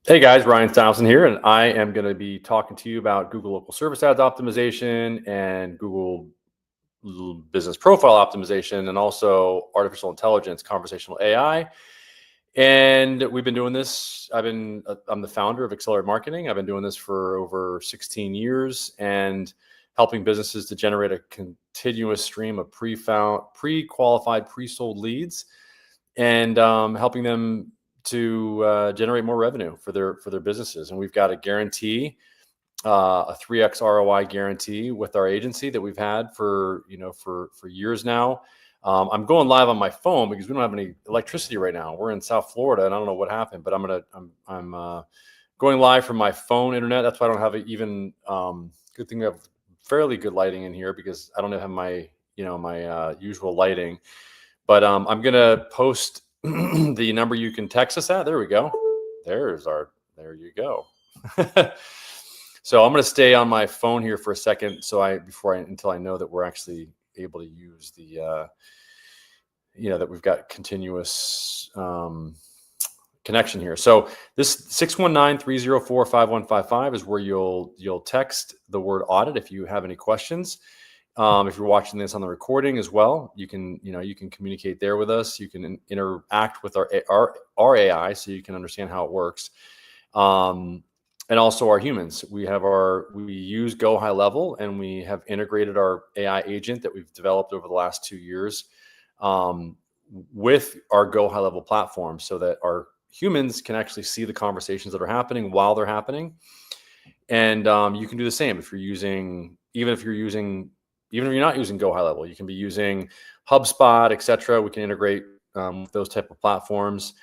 Hey guys, Ryan Thompson here, and I am going to be talking to you about Google Local Service Ads optimization and Google Business Profile optimization, and also artificial intelligence, conversational AI. And we've been doing this. I'm the founder of Accelerate Marketing. I've been doing this for over 16 years and helping businesses to generate a continuous stream of pre-qualified, pre-sold leads, and helping them to generate more revenue for their businesses. And we've got a guarantee, a 3x ROI guarantee with our agency that we've had for years now. I'm going live on my phone because we don't have any electricity right now. We're in South Florida, and I don't know what happened, but I'm going live from my phone internet. That's why I don't have even good thing we have fairly good lighting in here because I don't have my usual lighting. But I'm gonna post the number you can text us at. There we go. There you go. So I'm going to stay on my phone here for a second. Until I know that we're actually able to use the, that we've got continuous connection here. So this 619-304-5155 is where you'll text the word audit if you have any questions. If you're watching this on the recording as well, you can communicate there with us. You can interact with our AI so you can understand how it works. And also our humans. We use Go High Level, and we have integrated our AI agent that we've developed over the last 2 years with our Go High Level platform so that our humans can actually see the conversations that are happening while they're happening. And you can do the same if you're not using Go High Level. You can be using HubSpot, etc. We can integrate with those type of platforms.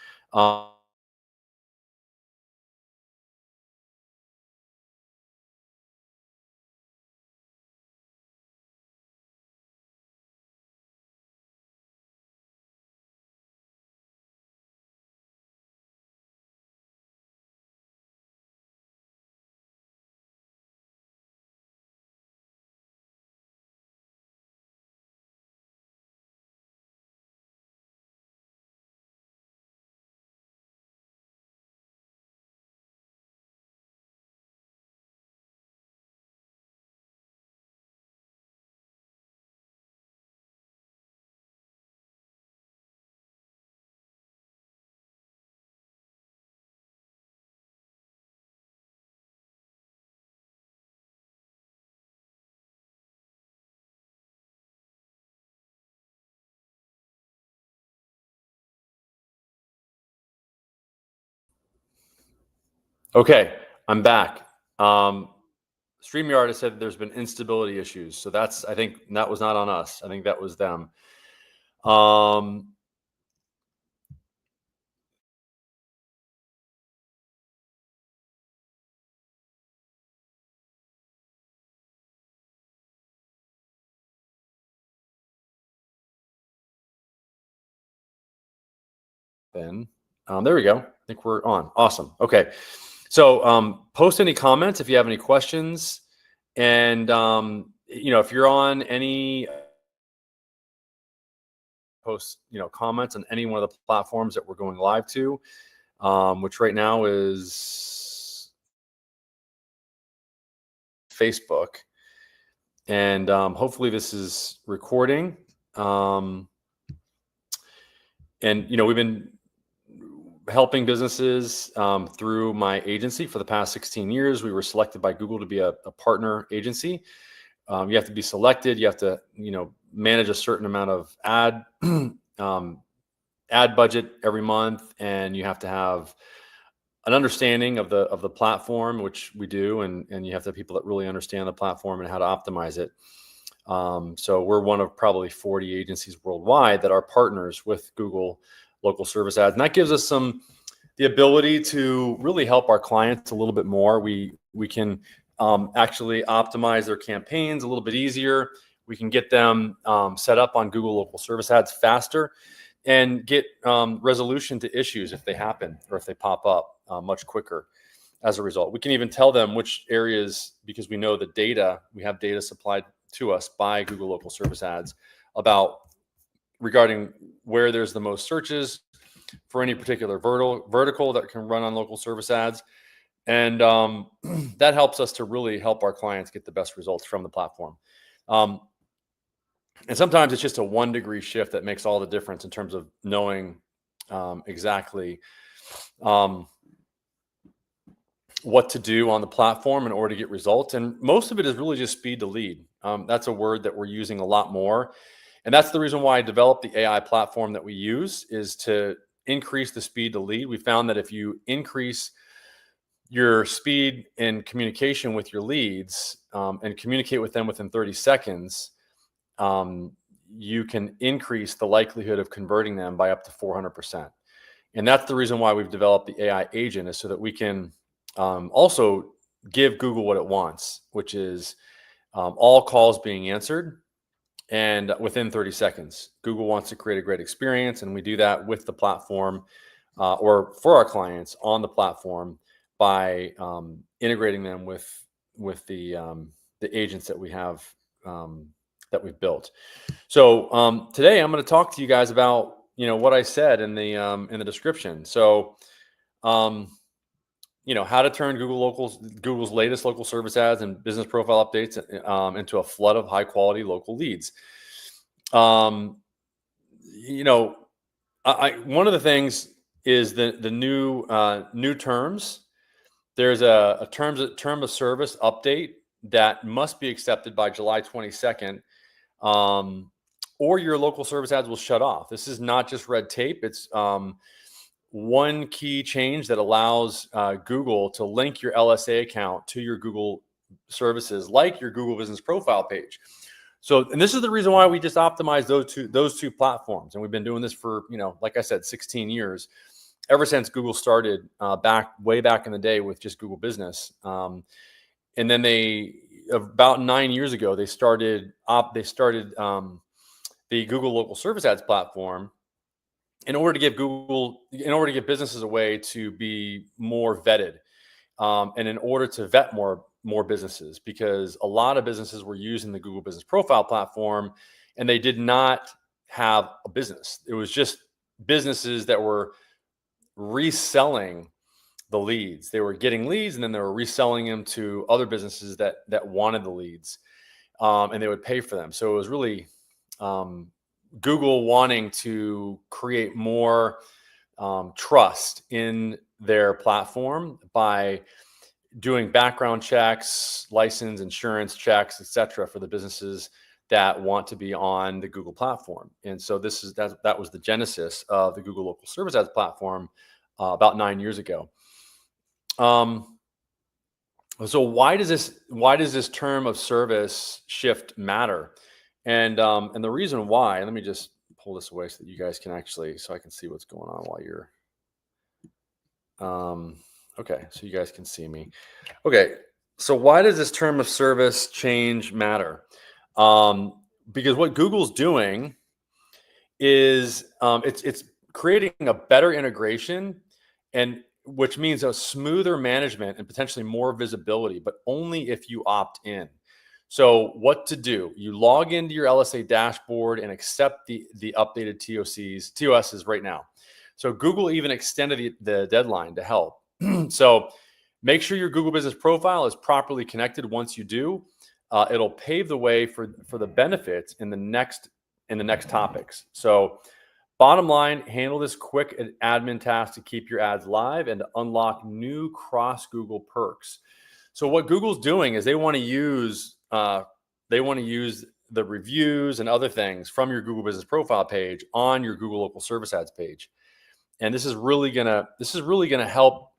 Okay, I'm back. StreamYard has said there's been instability issues. So I think that was not on us. I think that was them. There we go. I think we're on. Awesome. Okay. So post any comments if you have any questions. And, if you're on any post, comments on any one of the platforms that we're going live to, which right now is Facebook. And hopefully this is recording. And, we've been helping businesses through my agency for the past 16 years. We were selected by Google to be a partner agency. You have to be selected. You have to, manage a certain amount of ad budget every month, and you have to have an understanding of the platform, which we do, and you have to have people that really understand the platform and how to optimize it. So we're one of probably 40 agencies worldwide that are partners with Google Local Service Ads, and that gives us the ability to really help our clients a little bit more. We can actually optimize their campaigns a little bit easier. We can get them set up on Google Local Service Ads faster, and get resolution to issues if they happen or if they pop up much quicker as a result. We can even tell them which areas, because we know the data, we have data supplied to us by Google Local Service Ads regarding where there's the most searches, for any particular vertical that can run on local service ads. And that helps us to really help our clients get the best results from the platform. And sometimes it's just a 1 degree shift that makes all the difference in terms of knowing exactly what to do on the platform in order to get results. And most of it is really just speed to lead. That's a word that we're using a lot more. And that's the reason why I developed the AI platform that we use, is to increase the speed to lead. We found that if you increase your speed in communication with your leads and communicate with them within 30 seconds, you can increase the likelihood of converting them by up to 400%. And that's the reason why we've developed the AI agent, is so that we can also give Google what it wants, which is all calls being answered and within 30 seconds. Google wants to create a great experience, and we do that with the platform or for our clients on the platform by integrating them with the agents that we have that we've built. So today I'm going to talk to you guys about what I said in the description. So how to turn Google's latest local service ads and business profile updates into a flood of high quality local leads. One of the things is the new terms. There's a term of service update that must be accepted by July 22nd, or your local service ads will shut off. This is not just red tape. It's one key change that allows Google to link your LSA account to your Google services, like your Google Business Profile page. So, and this is the reason why we just optimize those two platforms. And we've been doing this for, like I said, 16 years, ever since Google started way back in the day with just Google Business. And then about 9 years ago, they started the Google Local Service Ads platform in order to give businesses a way to be more vetted, and in order to vet more businesses, because a lot of businesses were using the Google Business Profile platform and they did not have a business. It was just businesses that were reselling the leads. They were getting leads and then they were reselling them to other businesses that wanted the leads, and they would pay for them. So it was really Google wanting to create more trust in their platform by doing background checks, license, insurance checks, etc., for the businesses that want to be on the Google platform. And so that was the genesis of the Google Local Service Ads platform about 9 years ago. So why does this term of service shift matter? And the reason why, let me just pull this away so that you guys can so I can see what's going on while you're, okay, so you guys can see me. Okay, so why does this term of service change matter? Because what Google's doing is it's creating a better integration, and which means a smoother management and potentially more visibility, but only if you opt in. So what to do? You log into your LSA dashboard and accept the updated TOSs right now. So Google even extended the deadline to help. So make sure your Google Business Profile is properly connected. Once you do, it'll pave the way for the benefits in the next topics. So bottom line, handle this quick admin task to keep your ads live and to unlock new cross Google perks. So what Google's doing is they want to use the reviews and other things from your Google Business Profile page on your Google Local Service Ads page. And this is really gonna help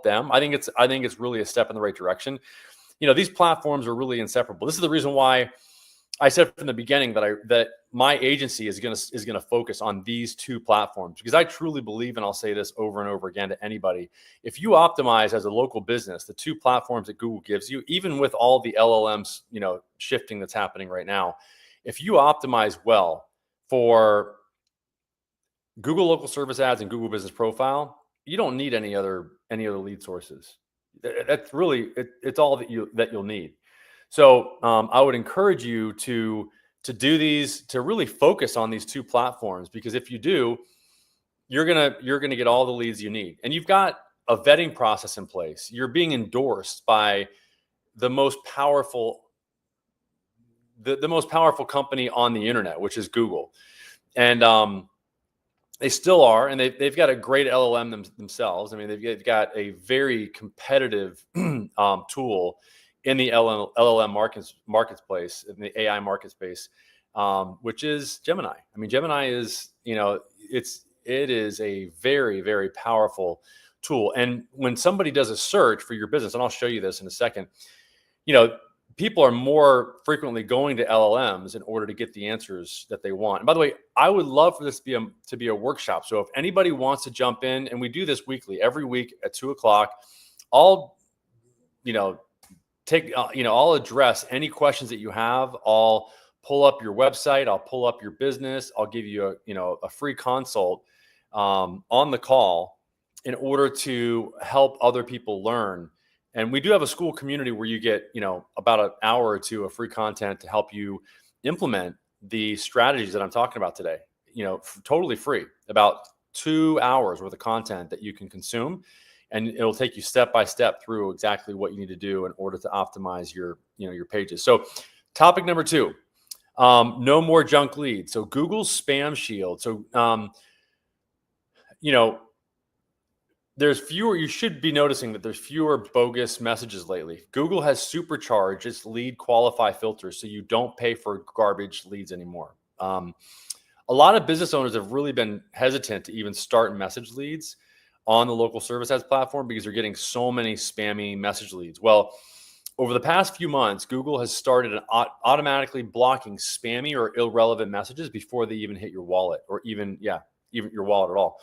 them. I think it's really a step in the right direction. These platforms are really inseparable. This is the reason why I said from the beginning that my agency is gonna focus on these two platforms, because I truly believe, and I'll say this over and over again to anybody, if you optimize as a local business, the two platforms that Google gives you, even with all the LLMs, shifting that's happening right now, if you optimize well for Google Local Service Ads and Google Business Profile, you don't need any other lead sources. That's really it's all that you'll need. So I would encourage you to do these, to really focus on these two platforms, because if you do, you're gonna get all the leads you need, and you've got a vetting process in place. You're being endorsed by the most powerful the most powerful company on the internet, which is Google. And they still are, and they've got a great LLM themselves. I mean, they've got a very competitive tool in the LLM marketplace, in the AI market space, which is Gemini. I mean, Gemini is, it is a very, very powerful tool. And when somebody does a search for your business, and I'll show you this in a second, people are more frequently going to LLMs in order to get the answers that they want. And by the way, I would love for this to be a workshop. So if anybody wants to jump in, and we do this weekly, every week at 2:00, I'll, I'll address any questions that you have. I'll pull up your website. I'll pull up your business. I'll give you a free consult on the call in order to help other people learn. And we do have a school community where you get, about an hour or two of free content to help you implement the strategies that I'm talking about today, totally free, about 2 hours worth of content that you can consume. And it'll take you step by step through exactly what you need to do in order to optimize your pages. So topic number 2, no more junk leads. So Google's spam shield. So, there's fewer, you should be noticing that there's fewer bogus messages lately. Google has supercharged its lead qualify filters, so you don't pay for garbage leads anymore. A lot of business owners have really been hesitant to even start message leads on the local service ads platform because they're getting so many spammy message leads. Well, over the past few months, Google has started automatically blocking spammy or irrelevant messages before they even hit your wallet, or even your wallet at all.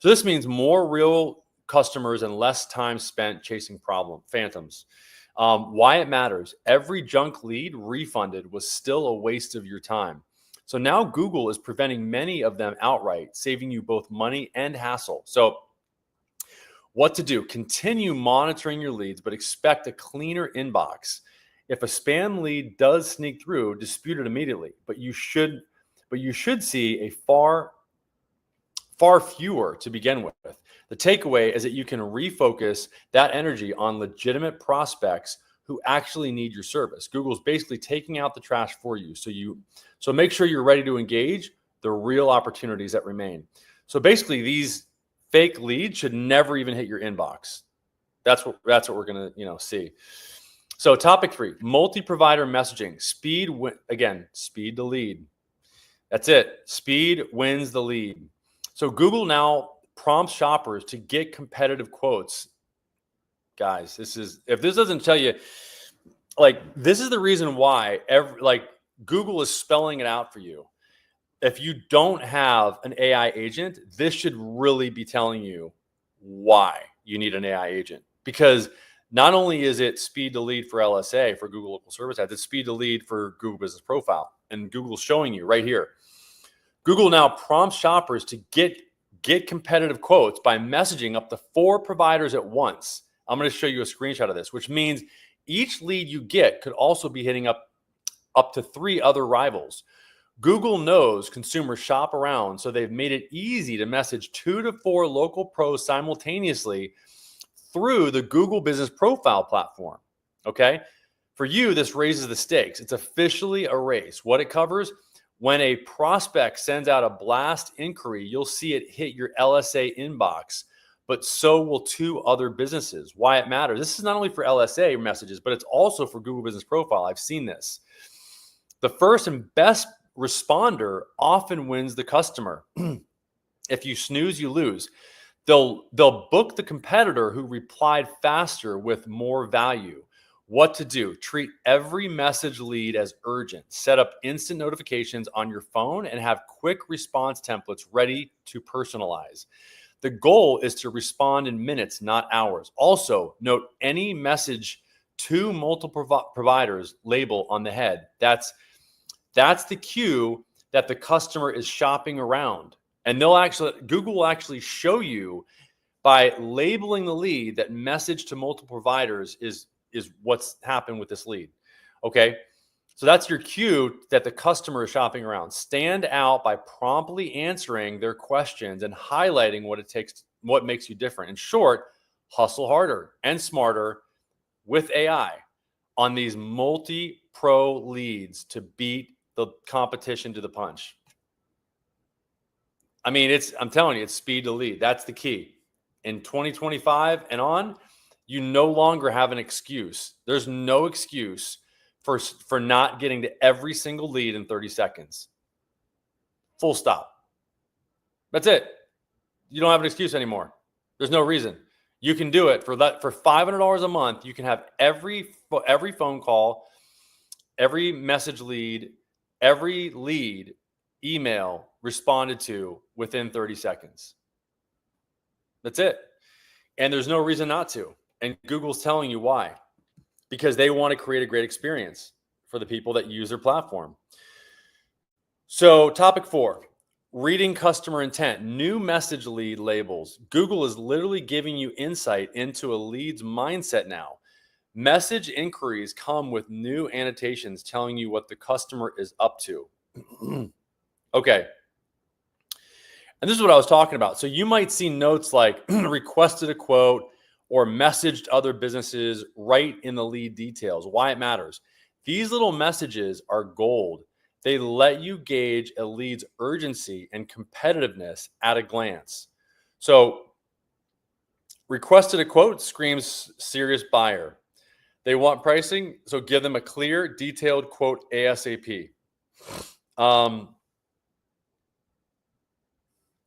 So this means more real customers and less time spent chasing phantoms. Why it matters: every junk lead refunded was still a waste of your time. So now Google is preventing many of them outright, saving you both money and hassle. So what to do: continue monitoring your leads, but expect a cleaner inbox. If a spam lead does sneak through, dispute it immediately. But you should see a far fewer to begin with. The takeaway is that you can refocus that energy on legitimate prospects who actually need your service. Google's basically taking out the trash for you. So make sure you're ready to engage the real opportunities that remain. So basically, these fake leads should never even hit your inbox. That's what we're going to see. So topic 3, multi-provider messaging. Speed the lead. That's it. Speed wins the lead. So Google now prompts shoppers to get competitive quotes. Guys, if this doesn't tell you, this is the reason why Google is spelling it out for you. If you don't have an AI agent, this should really be telling you why you need an AI agent. Because not only is it speed to lead for LSA, for Google Local Service Ads, it's speed to lead for Google Business Profile. And Google's showing you right here. Google now prompts shoppers to get competitive quotes by messaging up to 4 providers at once. I'm going to show you a screenshot of this, which means each lead you get could also be hitting up to 3 other rivals. Google knows consumers shop around, so they've made it easy to message 2 to 4 local pros simultaneously through the Google Business Profile platform. Okay? For you, this raises the stakes. It's officially a race. What it covers: when a prospect sends out a blast inquiry, you'll see it hit your LSA inbox, but so will 2 other businesses. Why it matters: this is not only for LSA messages, but it's also for Google Business Profile. I've seen this. The first and best responder often wins the customer. If you snooze, you lose. They'll book the competitor who replied faster with more value. What to do: treat every message lead as urgent. Set up instant notifications on your phone and have quick response templates ready to personalize. The goal is to respond in minutes, not hours. Also, note any message to multiple providers label on the head. That's the cue that the customer is shopping around. And Google will actually show you by labeling the lead that message to multiple providers is what's happened with this lead. Okay. So that's your cue that the customer is shopping around. Stand out by promptly answering their questions and highlighting what it takes, what makes you different. In short, hustle harder and smarter with AI on these multi-pro leads to beat the competition to the punch. I mean, I'm telling you, it's speed to lead. That's the key. In 2025 and on, you no longer have an excuse. There's no excuse for not getting to every single lead in 30 seconds. Full stop. That's it. You don't have an excuse anymore. There's no reason. You can do it for $500 a month. You can have every phone call, every message lead, every lead email responded to within 30 seconds. That's it. And there's no reason not to. And Google's telling you why. Because they want to create a great experience for the people that use their platform. So topic 4, reading customer intent, new message lead labels. Google is literally giving you insight into a lead's mindset now. Message inquiries come with new annotations telling you what the customer is up to. Okay. And this is what I was talking about. So you might see notes like requested a quote or messaged other businesses right in the lead details. Why it matters. These little messages are gold. They let you gauge a lead's urgency and competitiveness at a glance. So requested a quote screams serious buyer. They want pricing, so give them a clear, detailed quote ASAP.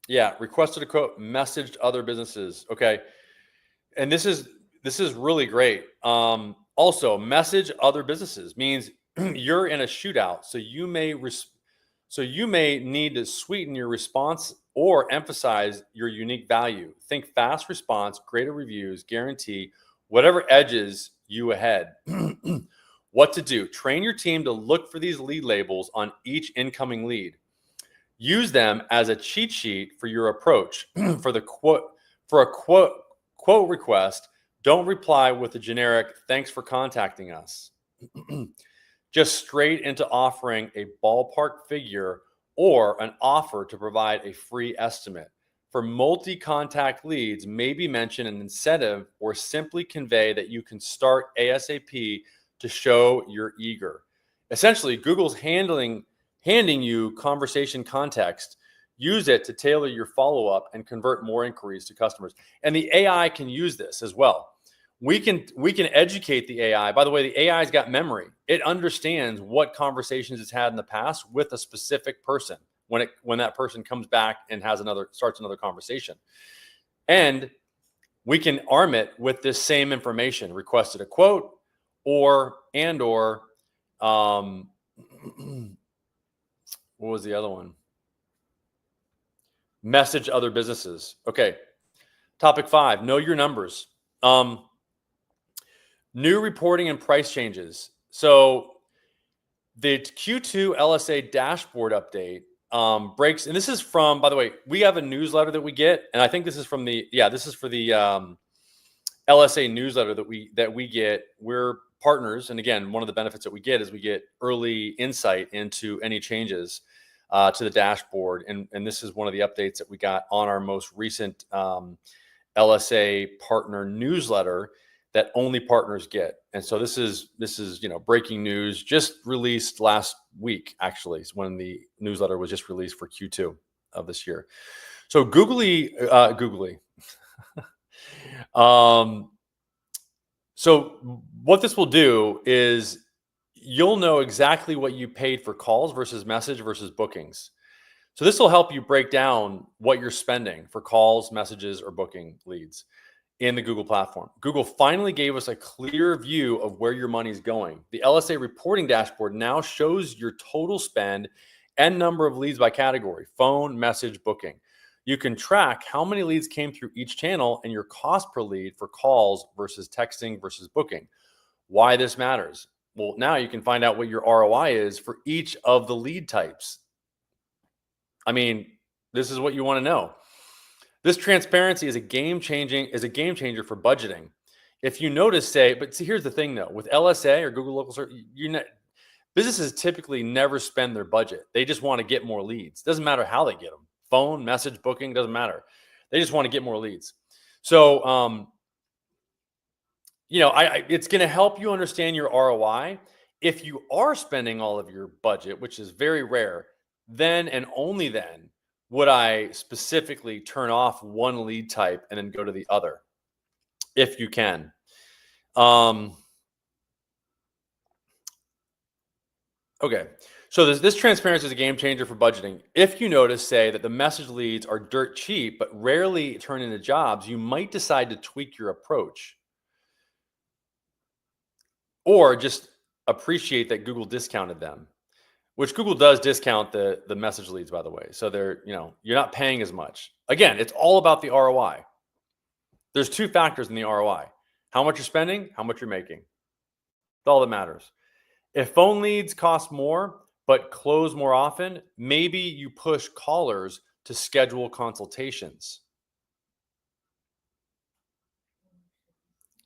Yeah, requested a quote, messaged other businesses. Okay. And this is really great. Also, message other businesses means you're in a shootout, so you may need to sweeten your response or emphasize your unique value. Think fast response, greater reviews, guarantee, whatever edges you ahead. What to do? Train your team to look for these lead labels on each incoming lead. Use them as a cheat sheet for your approach. For a quote request, don't reply with a generic "thanks for contacting us." Just straight into offering a ballpark figure or an offer to provide a free estimate. For multi-contact leads, maybe mention an incentive or simply convey that you can start ASAP to show you're eager. Essentially, Google's handing you conversation context. Use it to tailor your follow-up and convert more inquiries to customers. And the AI can use this as well. We can educate the AI. By the way, the AI's got memory. It understands what conversations it's had in the past with a specific person when that person comes back and starts another conversation. And we can arm it with this same information, requested a quote or what was the other one? Message other businesses. Okay. Topic 5, know your numbers. New reporting and price changes. So the Q2 LSA dashboard update breaks, and this is from, by the way, we have a newsletter that we get, and I think this is for the LSA newsletter that we get. We're partners, and again, one of the benefits that we get is we get early insight into any changes to the dashboard, and this is one of the updates that we got on our most recent LSA partner newsletter that only partners get. And so this is breaking news, just released last week. Actually, it's when the newsletter was just released for Q2 of this year. So googly. So what this will do is you'll know exactly what you paid for calls versus message versus bookings. So this will help you break down what you're spending for calls, messages, or booking leads in the Google platform. Google finally gave us a clear view of where your money's going. The LSA reporting dashboard now shows your total spend and number of leads by category: phone, message, booking. You can track how many leads came through each channel and your cost per lead for calls versus texting versus booking. Why this matters? Well, now you can find out what your ROI is for each of the lead types. I mean, this is what you want to know. This transparency is a game changer for budgeting. If you notice, but see, here's the thing though, with LSA or Google Local Search, businesses typically never spend their budget. They just want to get more leads. Doesn't matter how they get them. Phone, message, booking, doesn't matter. They just want to get more leads. So, it's going to help you understand your ROI. If you are spending all of your budget, which is very rare, then and only then would I specifically turn off one lead type and then go to the other, if you can. Okay. So this transparency is a game changer for budgeting. If you notice, say, that the message leads are dirt cheap, but rarely turn into jobs, you might decide to tweak your approach. Or just appreciate that Google discounted them, which Google does discount the message leads, by the way. So you're not paying as much. Again, it's all about the ROI. There's two factors in the ROI: how much you're spending, how much you're making. That's all that matters. If phone leads cost more but close more often, maybe you push callers to schedule consultations.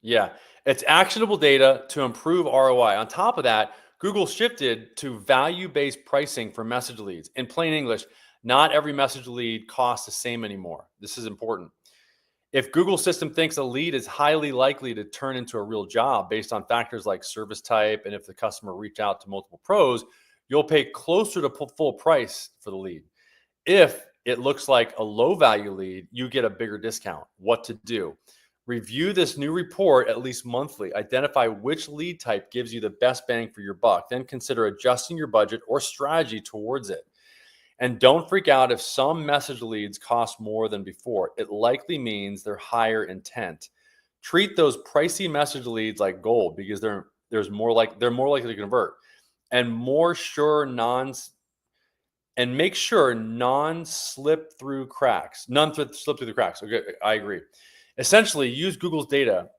Yeah, it's actionable data to improve ROI. On top of that, Google shifted to value-based pricing for message leads. In plain English, not every message lead costs the same anymore. This is important. If Google's system thinks a lead is highly likely to turn into a real job based on factors like service type and if the customer reached out to multiple pros, you'll pay closer to full price for the lead. If it looks like a low value lead, you get a bigger discount. What to do? Review this new report at least monthly. Identify which lead type gives you the best bang for your buck. Then consider adjusting your budget or strategy towards it. And don't freak out if some message leads cost more than before. It likely means they're higher intent. Treat those pricey message leads like gold because they're more likely to convert. And make sure none slip through the cracks. Okay, I agree. Essentially, use Google's data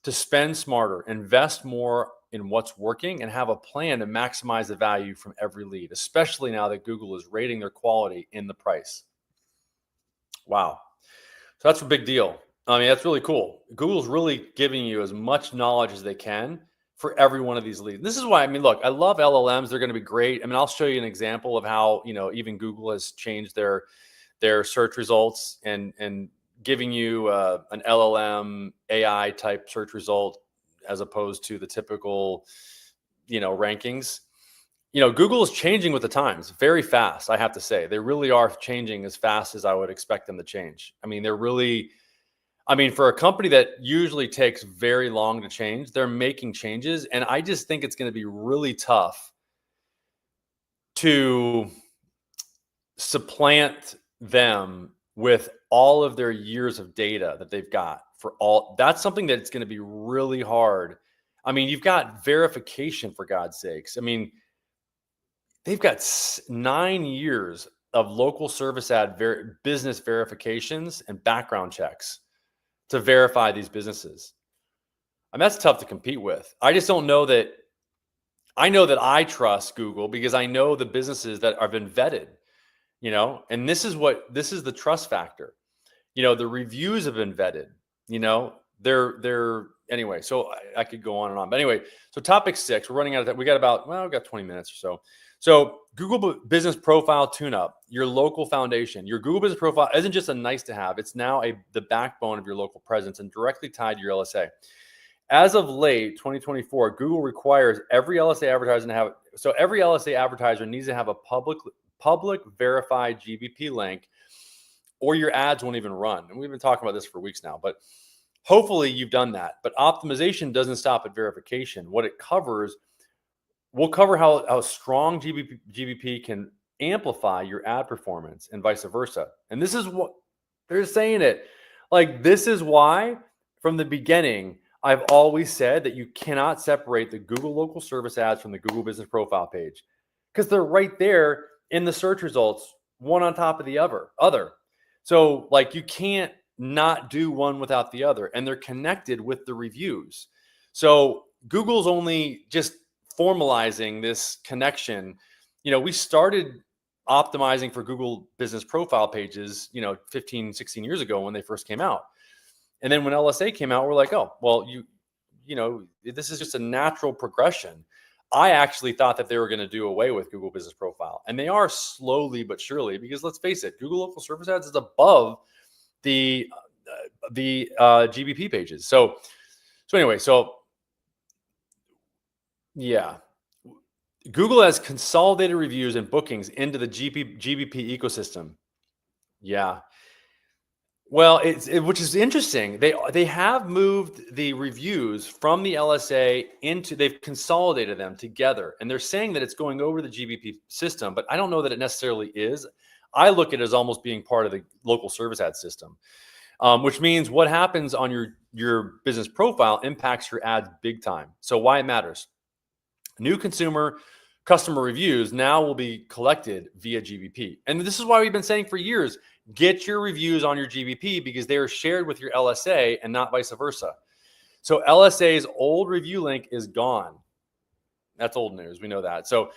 to spend smarter, invest more in what's working, and have a plan to maximize the value from every lead, especially now that Google is rating their quality in the price. Wow. So that's a big deal. I mean, that's really cool. Google's really giving you as much knowledge as they can for every one of these leads. This is why, I mean, look, I love LLMs. They're going to be great. I mean, I'll show you an example of how, even Google has changed their search results and giving you an LLM AI type search result as opposed to the typical, rankings. Google is changing with the times very fast. I have to say, they really are changing as fast as I would expect them to change. I mean, for a company that usually takes very long to change, they're making changes. And I just think it's going to be really tough to supplant them with all of their years of data that they've got that's something that's going to be really hard. I mean, you've got verification, for God's sakes. I mean, they've got 9 years of local service ad business verifications and background checks to verify these businesses. I mean, that's tough to compete with. I just don't know that. I know that I trust Google because I know the businesses that have been vetted, and this is the trust factor. The reviews have been vetted, they're anyway. So I could go on and on, but anyway, so topic 6, we're running out of that. We've got 20 minutes or so. So Google Business Profile Tune-Up, your local foundation. Your Google Business Profile isn't just a nice to have. It's now the backbone of your local presence and directly tied to your LSA. As of late 2024, Google requires every LSA advertiser to have. So every LSA advertiser needs to have a public verified GBP link, or your ads won't even run. And we've been talking about this for weeks now, but hopefully you've done that. But optimization doesn't stop at verification. What it covers, we'll cover how strong GBP can amplify your ad performance and vice versa. And this is what they're saying it. Like, this is why from the beginning, I've always said that you cannot separate the Google local service ads from the Google Business Profile page because they're right there in the search results, one on top of the other. So you can't not do one without the other, and they're connected with the reviews. So Google's only just formalizing this connection. We started optimizing for Google Business Profile pages, 15, 16 years ago when they first came out. And then when LSA came out, we're like, oh, well, this is just a natural progression. I actually thought that they were going to do away with Google Business Profile, and they are slowly but surely, because let's face it, Google Local Service Ads is above the GBP pages. So anyway, yeah, Google has consolidated reviews and bookings into the GBP ecosystem. Yeah. Well, which is interesting. They have moved the reviews from the LSA they've consolidated them together, and they're saying that it's going over the GBP system, but I don't know that it necessarily is. I look at it as almost being part of the local service ad system, which means what happens on your business profile impacts your ads big time. So why it matters. New customer reviews now will be collected via GBP. And this is why we've been saying for years, get your reviews on your GBP because they are shared with your LSA and not vice versa. So LSA's old review link is gone. That's old news. We know that. So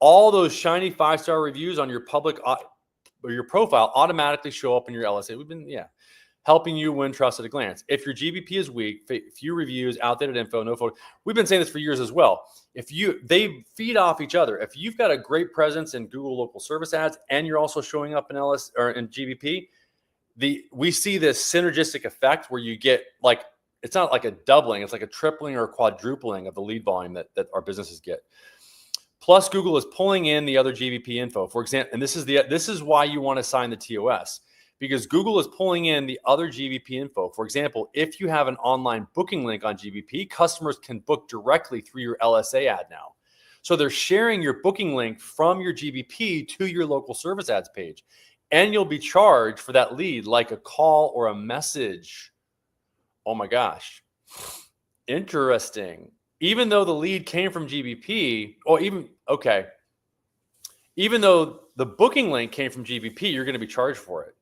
all those shiny 5-star reviews on your public or your profile automatically show up in your LSA. We've been, helping you win trust at a glance. If your GBP is weak, few reviews, outdated info, no photo. We've been saying this for years as well. They feed off each other. If you've got a great presence in Google Local Service Ads and you're also showing up in in GBP, we see this synergistic effect where you get it's not like a doubling, it's like a tripling or a quadrupling of the lead volume that our businesses get. Plus, Google is pulling in the other GBP info, for example, and this is why you want to sign the TOS. Because Google is pulling in the other GBP info. For example, if you have an online booking link on GBP, customers can book directly through your LSA ad now. So they're sharing your booking link from your GBP to your local service ads page. And you'll be charged for that lead like a call or a message. Oh my gosh. Interesting. Even though the lead came from GBP, even though the booking link came from GBP, you're going to be charged for it.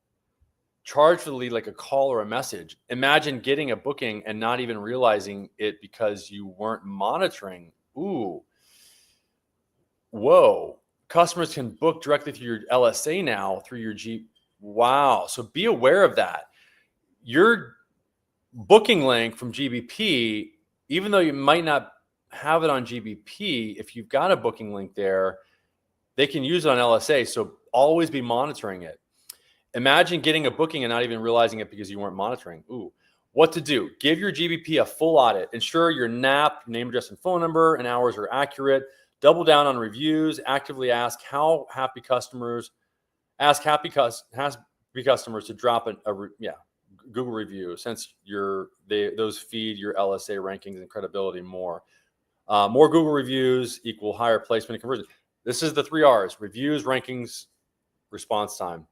Charge for the lead like a call or a message. Imagine getting a booking and not even realizing it because you weren't monitoring. Ooh. Whoa. Customers can book directly through your LSA now through your Wow. So be aware of that. Your booking link from GBP, even though you might not have it on GBP, if you've got a booking link there, they can use it on LSA. So always be monitoring it. Imagine getting a booking and not even realizing it because you weren't monitoring. Ooh, what to do? Give your GBP a full audit. Ensure your NAP, name, address, and phone number, and hours are accurate. Double down on reviews. Actively ask happy customers to drop a Google review, since those feed your LSA rankings and credibility more. More Google reviews equal higher placement and conversion. This is the 3 R's: reviews, rankings, response time.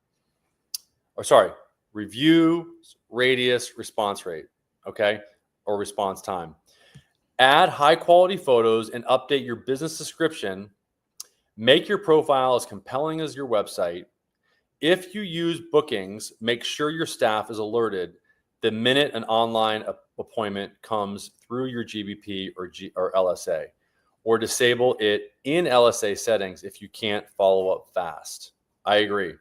Review, radius, response rate, okay? Or response time. Add high quality photos and update your business description. Make your profile as compelling as your website. If you use bookings, make sure your staff is alerted the minute an online appointment comes through your GBP or LSA, or disable it in LSA settings if you can't follow up fast. I agree.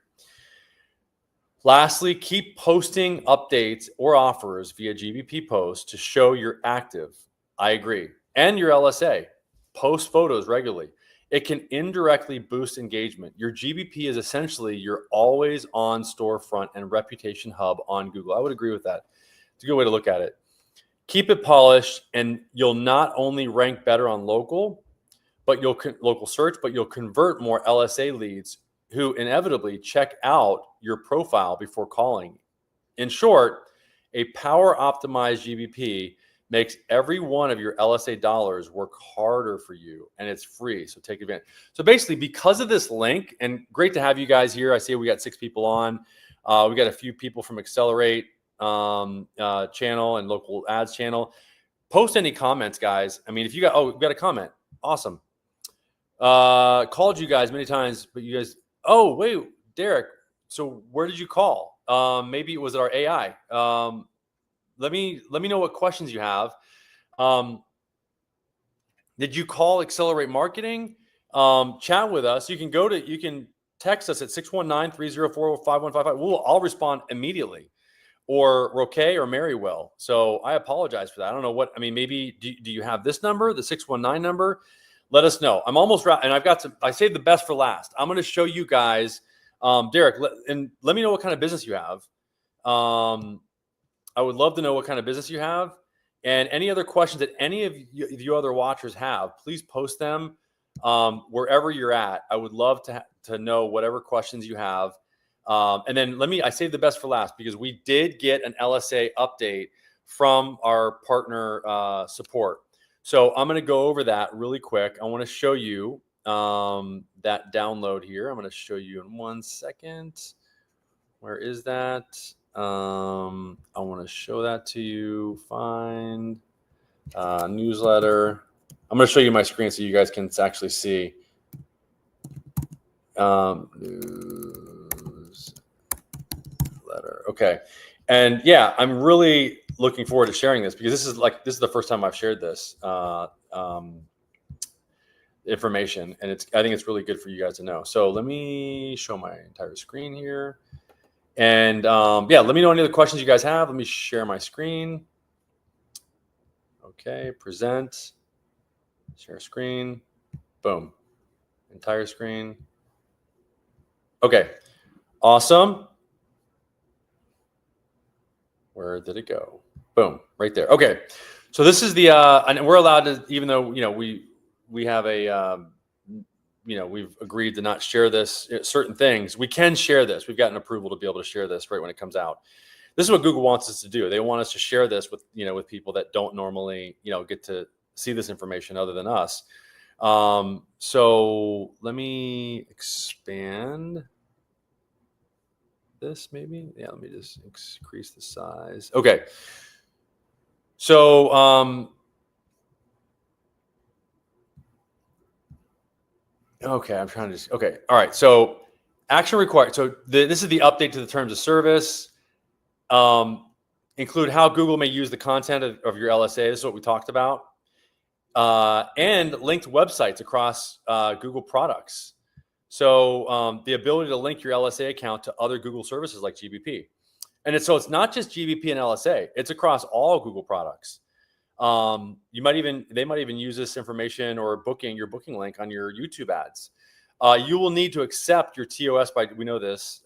Lastly, keep posting updates or offers via GBP posts to show you're active. I agree. And your LSA. Post photos regularly. It can indirectly boost engagement. Your GBP is essentially your always on storefront and reputation hub on Google. I would agree with that. It's a good way to look at it. Keep it polished, and you'll not only rank better on local search, but you'll convert more LSA leads who inevitably check out your profile before calling. In short, a power optimized GBP makes every one of your LSA dollars work harder for you, and it's free. So take advantage. So basically, because of this link, and great to have you guys here. I see we got 6 people on. We got a few people from Accelerate channel and local ads channel. Post any comments, guys. I mean, if you got, we've got a comment. Awesome. Called you guys many times, but you guys, wait, Derek. So where did you call? Maybe it was our AI. Let me know what questions you have. Did you call Accelerate Marketing? Chat with us. You can text us at 619-304-5155. I'll respond immediately. Or Roque or Mary will. So I apologize for that. I don't know maybe do you have this number, the 619 number? let us know. I'm almost right, and I saved the best for last. I'm going to show you guys, Derek, let me know what kind of business you have. I would love to know what kind of business you have, and any other questions that any of you other watchers have, please post them wherever you're at. I would love to know whatever questions you have. And then I saved the best for last because we did get an LSA update from our partner support. So I'm going to go over that really quick. I want to show you that download here. I'm going to show you in 1 second. Where is that? I want to show that to you. Find newsletter. I'm going to show you my screen so you guys can actually see. Newsletter. Okay. And yeah, I'm really looking forward to sharing this because this is the first time I've shared this information, and I think it's really good for you guys to know. So let me show my entire screen here. And yeah, let me know any other questions you guys have. Let me share my screen. Okay, present, share screen, boom, entire screen. Okay, awesome. Where did it go? Boom, right there. Okay, so this is the, and we're allowed to, even though, we have a, we've agreed to not share this, certain things, we can share this. We've gotten approval to be able to share this right when it comes out. This is what Google wants us to do. They want us to share this with, with people that don't normally, get to see this information other than us. So let me expand this maybe. Yeah, let me just increase the size. Okay. So, okay, I'm trying to just, okay. All right. So action required. So this is the update to the terms of service. Include how Google may use the content of your LSA. This is what we talked about. And linked websites across Google products. So the ability to link your LSA account to other Google services like GBP. And it's not just GBP and LSA. It's across all Google products. They might even use this information or your booking link on your YouTube ads. You will need to accept your TOS we know this.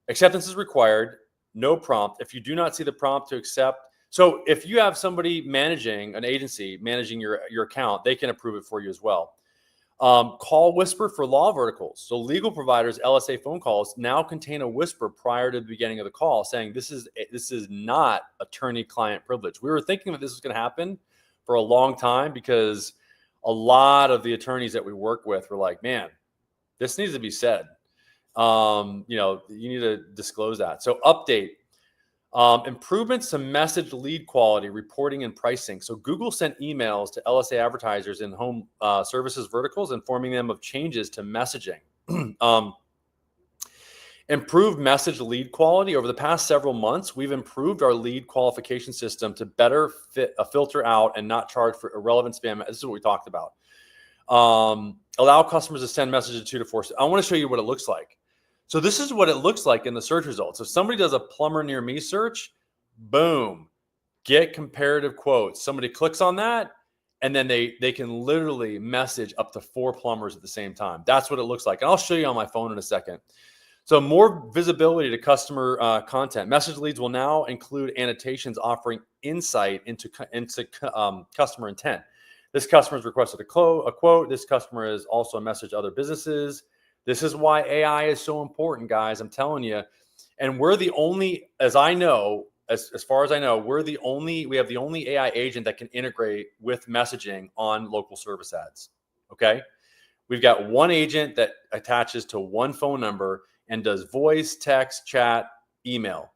Acceptance is required. No prompt. If you do not see the prompt to accept, so if you have somebody managing an agency managing your account, they can approve it for you as well. Call whisper for law verticals. So legal providers, LSA phone calls now contain a whisper prior to the beginning of the call saying this is not attorney-client privilege. We were thinking that this was going to happen for a long time because a lot of the attorneys that we work with were like, man, this needs to be said. You need to disclose that. So update. Improvements to message lead quality, reporting, and pricing. So Google sent emails to LSA advertisers in home services verticals informing them of changes to messaging. Improved message lead quality. Over the past several months, we've improved our lead qualification system to better filter out and not charge for irrelevant spam. This is what we talked about. Allow customers to send messages 2 to 4. I want to show you what it looks like. So this is what it looks like in the search results. If somebody does a plumber near me search, boom, get comparative quotes. Somebody clicks on that, and then they can literally message up to 4 plumbers at the same time. That's what it looks like. And I'll show you on my phone in a second. So more visibility to customer content. Message leads will now include annotations offering insight into customer intent. This customer has requested a quote. This customer has also messaged other businesses. This is why AI is so important, guys. I'm telling you. And we're the only, as far as I know, we have the only AI agent that can integrate with messaging on local service ads. Okay. We've got one agent that attaches to one phone number and does voice, text, chat, email.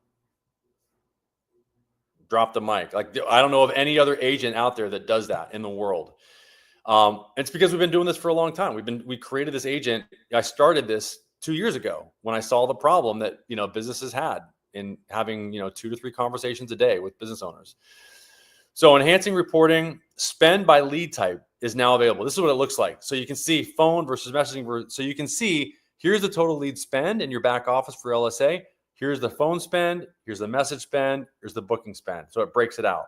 Drop the mic. Like, I don't know of any other agent out there that does that in the world. It's because we've been doing this for a long time. We created this agent. I started this 2 years ago when I saw the problem that, businesses had in having, 2 to 3 conversations a day with business owners. So enhancing reporting, spend by lead type is now available. This is what it looks like. So you can see phone versus messaging. So you can see, here's the total lead spend in your back office for LSA. Here's the phone spend. Here's the message spend. Here's the booking spend. So it breaks it out.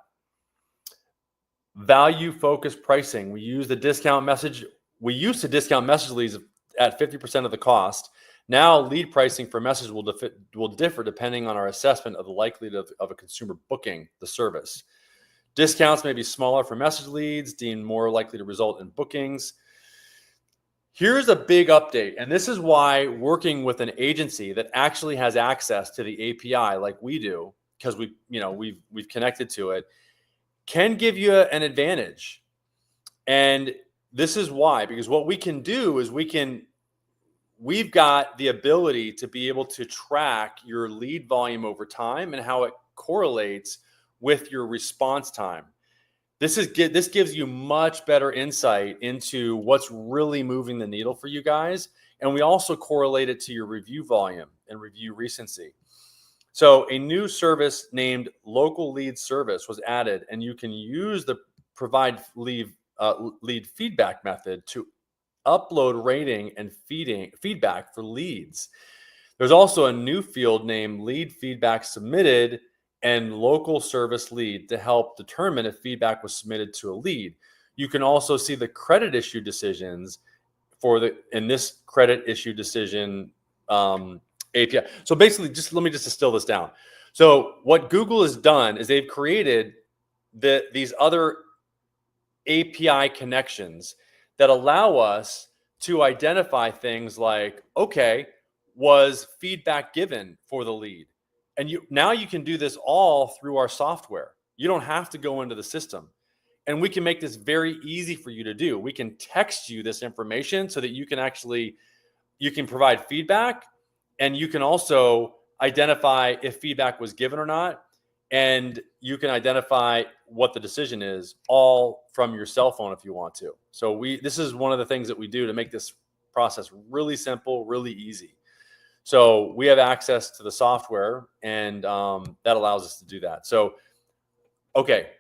Value focused pricing. We use the discount message. We used to discount message leads at 50% of the cost. Now lead pricing for message will differ depending on our assessment of the likelihood of a consumer booking the service. Discounts may be smaller for message leads, deemed more likely to result in bookings. Here's a big update, and this is why working with an agency that actually has access to the API like we do, because we've connected to it, can give you an advantage. And this is why, because what we can do is we've got the ability to be able to track your lead volume over time and how it correlates with your response time. This gives you much better insight into what's really moving the needle for you guys. And we also correlate it to your review volume and review recency. So a new service named Local Lead Service was added, and you can use the provide lead feedback method to upload rating and feedback for leads. There's also a new field named Lead Feedback Submitted and Local Service Lead to help determine if feedback was submitted to a lead. You can also see the credit issue decisions in this credit issue decision API. So basically, let me distill this down. So what Google has done is they've created these other API connections that allow us to identify things like, okay, was feedback given for the lead? And now you can do this all through our software. You don't have to go into the system. And we can make this very easy for you to do. We can text you this information so that you can provide feedback, and you can also identify if feedback was given or not. And you can identify what the decision is all from your cell phone if you want to. So this is one of the things that we do to make this process really simple, really easy. So we have access to the software, and that allows us to do that. So, okay.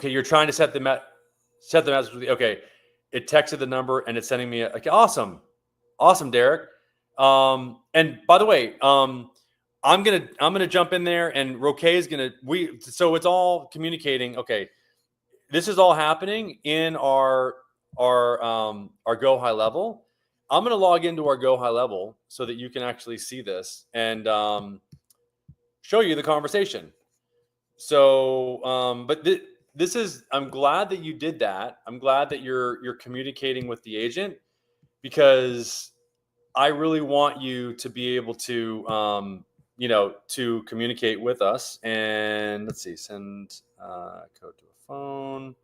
You're trying to set the message. Okay. It texted the number and it's sending me okay, awesome, Derek. And by the way, I'm gonna jump in there, and Roque is so it's all communicating. Okay, this is all happening in our Go High level. I'm gonna log into our Go High level so that you can actually see this and show you the conversation. So, but this is, I'm glad that you did that. I'm glad that you're communicating with the agent, because I really want you to be able to, to communicate with us. And let's see, send code to a phone.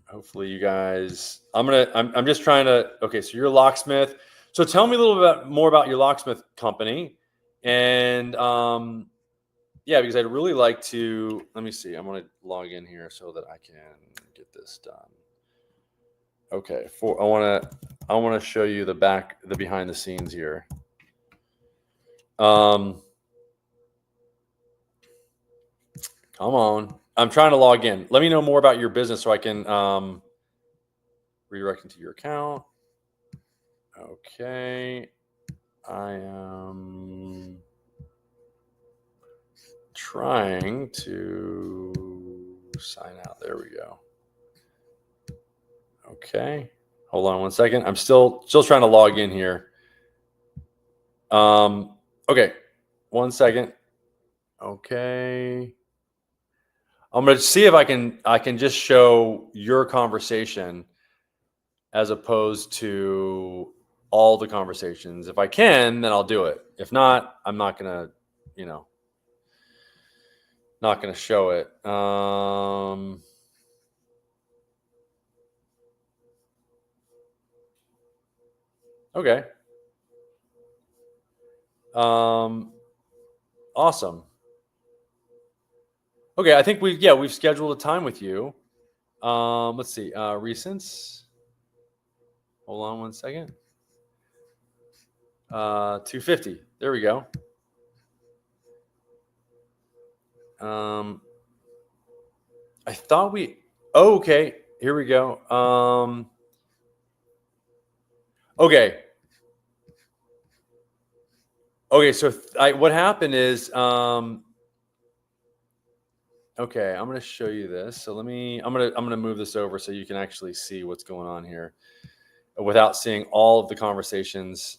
Hopefully you guys, I'm just trying to, okay, so you're a locksmith. So tell me a little bit more about your locksmith company. And yeah, because I'd really like to, let me see, I'm going to log in here so that I can get this done. Okay, I want to show you the behind the scenes here. Come on. I'm trying to log in. Let me know more about your business so I can redirect into your account. Okay. I am trying to sign out. There we go. Okay. Hold on one second. I'm still trying to log in here. Okay. 1 second. Okay. I'm going to see if I can just show your conversation as opposed to all the conversations. If I can, then I'll do it. If not, I'm not going to, not going to show it. Okay. Awesome. Okay, I think we've scheduled a time with you. Let's see, recents. Hold on 1 second. 250. There we go. I thought okay, here we go. Okay. Okay, so what happened is, okay, I'm going to show you this. So I'm going to move this over so you can actually see what's going on here without seeing all of the conversations.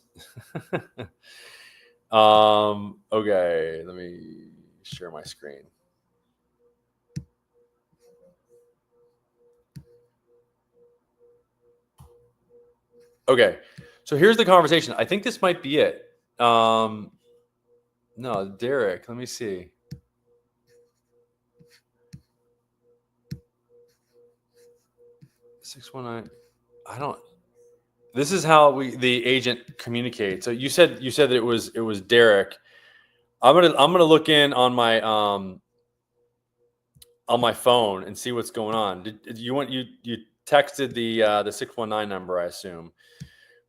Okay, let me share my screen. Okay, so here's the conversation. I think this might be it. No, Derek, let me see. I don't. This is how the agent communicates. So you said that it was Derek. I'm gonna look in on my phone and see what's going on. Did you texted the 619 number, I assume.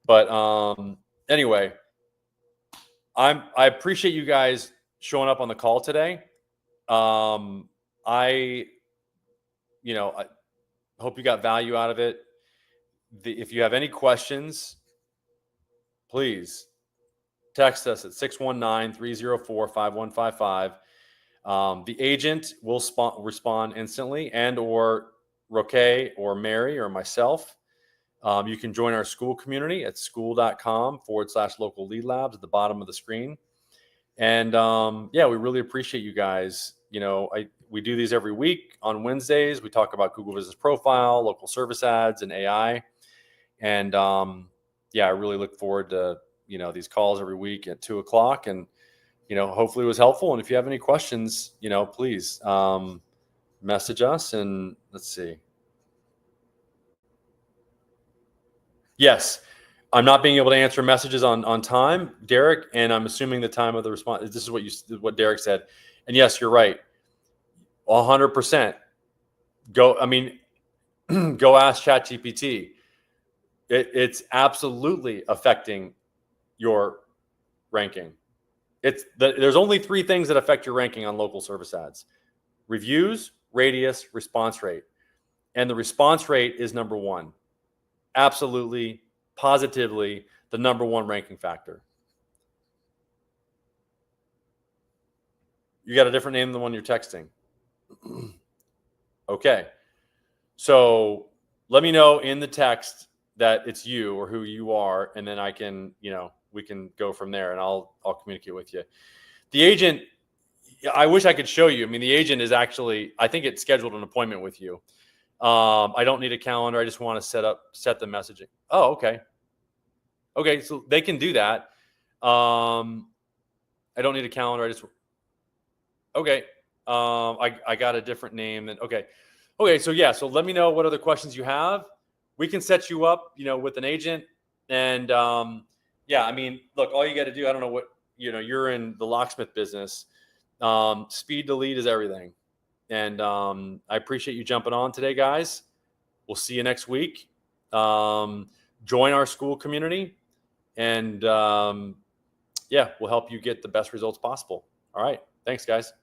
But anyway, I appreciate you guys showing up on the call today. I hope you got value out of it. If you have any questions, please text us at 619-304-5155. The agent will respond instantly, and or Roque or Mary or myself. You can join our school community at school.com/local lead labs at the bottom of the screen. And yeah, we really appreciate you guys. We do these every week on Wednesdays. We talk about Google Business Profile, local service ads, and AI. And yeah, I really look forward to these calls every week at 2:00. And hopefully it was helpful. And if you have any questions, please message us. And let's see. Yes, I'm not being able to answer messages on time, Derek, and I'm assuming the time of the response. This is what Derek said. And yes, you're right. 100%. Go ask ChatGPT. It's absolutely affecting your ranking. There's only 3 things that affect your ranking on local service ads: reviews, radius, response rate. And the response rate is number 1. Absolutely, positively, the number 1 ranking factor. You got a different name than the one you're texting. Okay. So let me know in the text that it's you or who you are, and then I can, we can go from there, and I'll communicate with you. The agent, I wish I could show you. I mean, the agent is actually, I think it scheduled an appointment with you. I don't need a calendar. I just want to set the messaging. Oh, okay. Okay, so they can do that. I don't need a calendar. Okay. I got a different name than, okay. Okay, so yeah, so let me know what other questions you have. We can set you up, with an agent. And yeah, I mean, look, all you got to do, I don't know what, you're in the locksmith business. Speed to lead is everything. And I appreciate you jumping on today, guys. We'll see you next week. Join our school community, and yeah, we'll help you get the best results possible. All right. Thanks, guys.